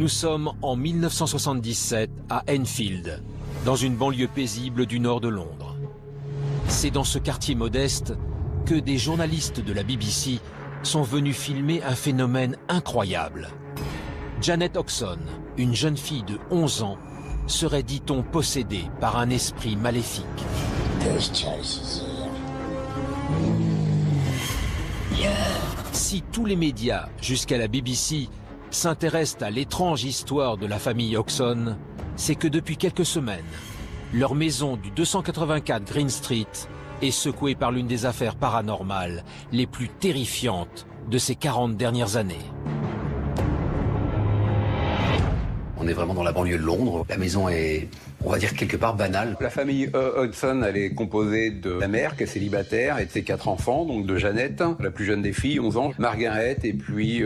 sommes en 1977 à Enfield, dans une banlieue paisible du nord de Londres. C'est dans ce quartier modeste que des journalistes de la BBC sont venus filmer un phénomène incroyable. Janet Oxon, une jeune fille de 11 ans, serait, dit-on, possédée par un esprit maléfique. Si tous les médias, jusqu'à la BBC, s'intéressent à l'étrange histoire de la famille Oxon, c'est que depuis quelques semaines, leur maison du 284 Green Street est secouée par l'une des affaires paranormales les plus terrifiantes de ces 40 dernières années. On est vraiment dans la banlieue de Londres. La maison est, on va dire, quelque part banale. La famille Hodgson, elle est composée de la mère, qui est célibataire, et de ses 4 enfants, donc de Jeannette, la plus jeune des filles, 11 ans, Margaret, et puis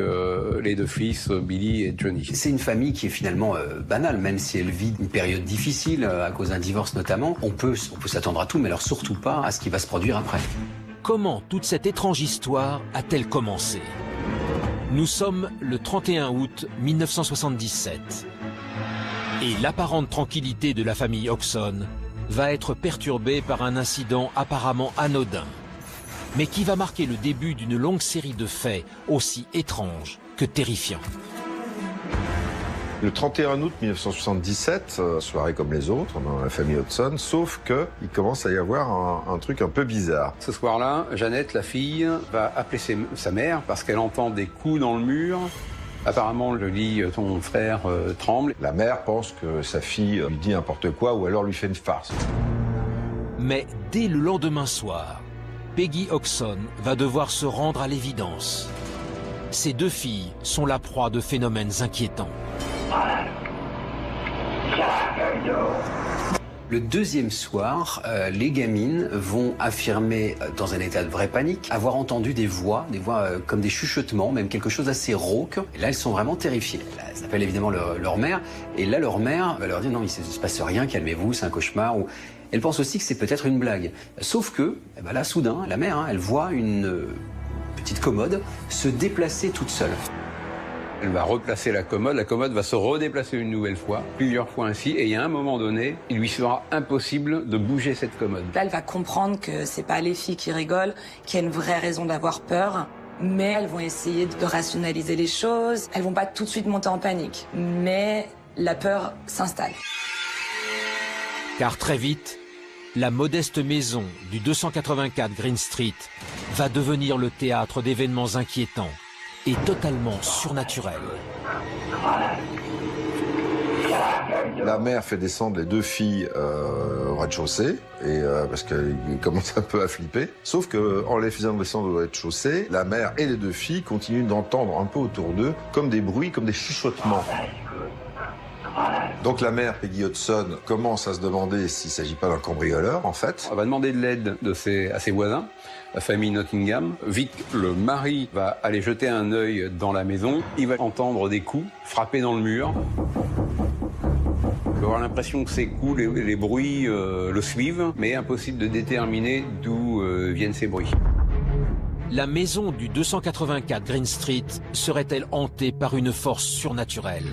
les 2 fils, Billy et Johnny. C'est une famille qui est finalement banale, même si elle vit une période difficile, à cause d'un divorce notamment. On peut s'attendre à tout, mais alors surtout pas à ce qui va se produire après. Comment toute cette étrange histoire a-t-elle commencé? Nous sommes le 31 août 1977. Et l'apparente tranquillité de la famille Oxon va être perturbée par un incident apparemment anodin, mais qui va marquer le début d'une longue série de faits aussi étranges que terrifiants. Le 31 août 1977, soirée comme les autres dans la famille Hodgson, sauf qu'il commence à y avoir un truc un peu bizarre. Ce soir-là, Jeannette, la fille, va appeler sa mère parce qu'elle entend des coups dans le mur. Apparemment, le lit, son frère tremble. La mère pense que sa fille lui dit n'importe quoi ou alors lui fait une farce. Mais dès le lendemain soir, Peggy Oxon va devoir se rendre à l'évidence. Ces 2 filles sont la proie de phénomènes inquiétants. Le deuxième soir, les gamines vont affirmer, dans un état de vraie panique, avoir entendu des voix comme des chuchotements, même quelque chose d'assez rauque. Et là, elles sont vraiment terrifiées. Elles appellent évidemment leur mère, et là, leur mère va leur dire « Non, il ne se passe rien, calmez-vous, c'est un cauchemar ». Elle pense aussi que c'est peut-être une blague. Sauf que, là, soudain, la mère, elle voit une petite commode se déplacer toute seule. Elle va replacer la commode va se redéplacer une nouvelle fois, plusieurs fois ainsi, et il y a un moment donné, il lui sera impossible de bouger cette commode. Là, elle va comprendre que c'est pas les filles qui rigolent, qu'il y a une vraie raison d'avoir peur, mais elles vont essayer de rationaliser les choses. Elles vont pas tout de suite monter en panique, mais la peur s'installe. Car très vite, la modeste maison du 284 Green Street va devenir le théâtre d'événements inquiétants et totalement surnaturel. La mère fait descendre les 2 filles au rez-de-chaussée, parce qu'elle commence un peu à flipper. Sauf qu'en les faisant descendre au rez-de-chaussée, la mère et les 2 filles continuent d'entendre un peu autour d'eux comme des bruits, comme des chuchotements. Donc la mère, Peggy Hodgson, commence à se demander s'il ne s'agit pas d'un cambrioleur, en fait. Elle va demander de l'aide à ses voisins, la famille Nottingham. Vite, le mari va aller jeter un œil dans la maison. Il va entendre des coups frapper dans le mur. Il va avoir l'impression que ces coups, les bruits le suivent, mais impossible de déterminer d'où viennent ces bruits. La maison du 284 Green Street serait-elle hantée par une force surnaturelle?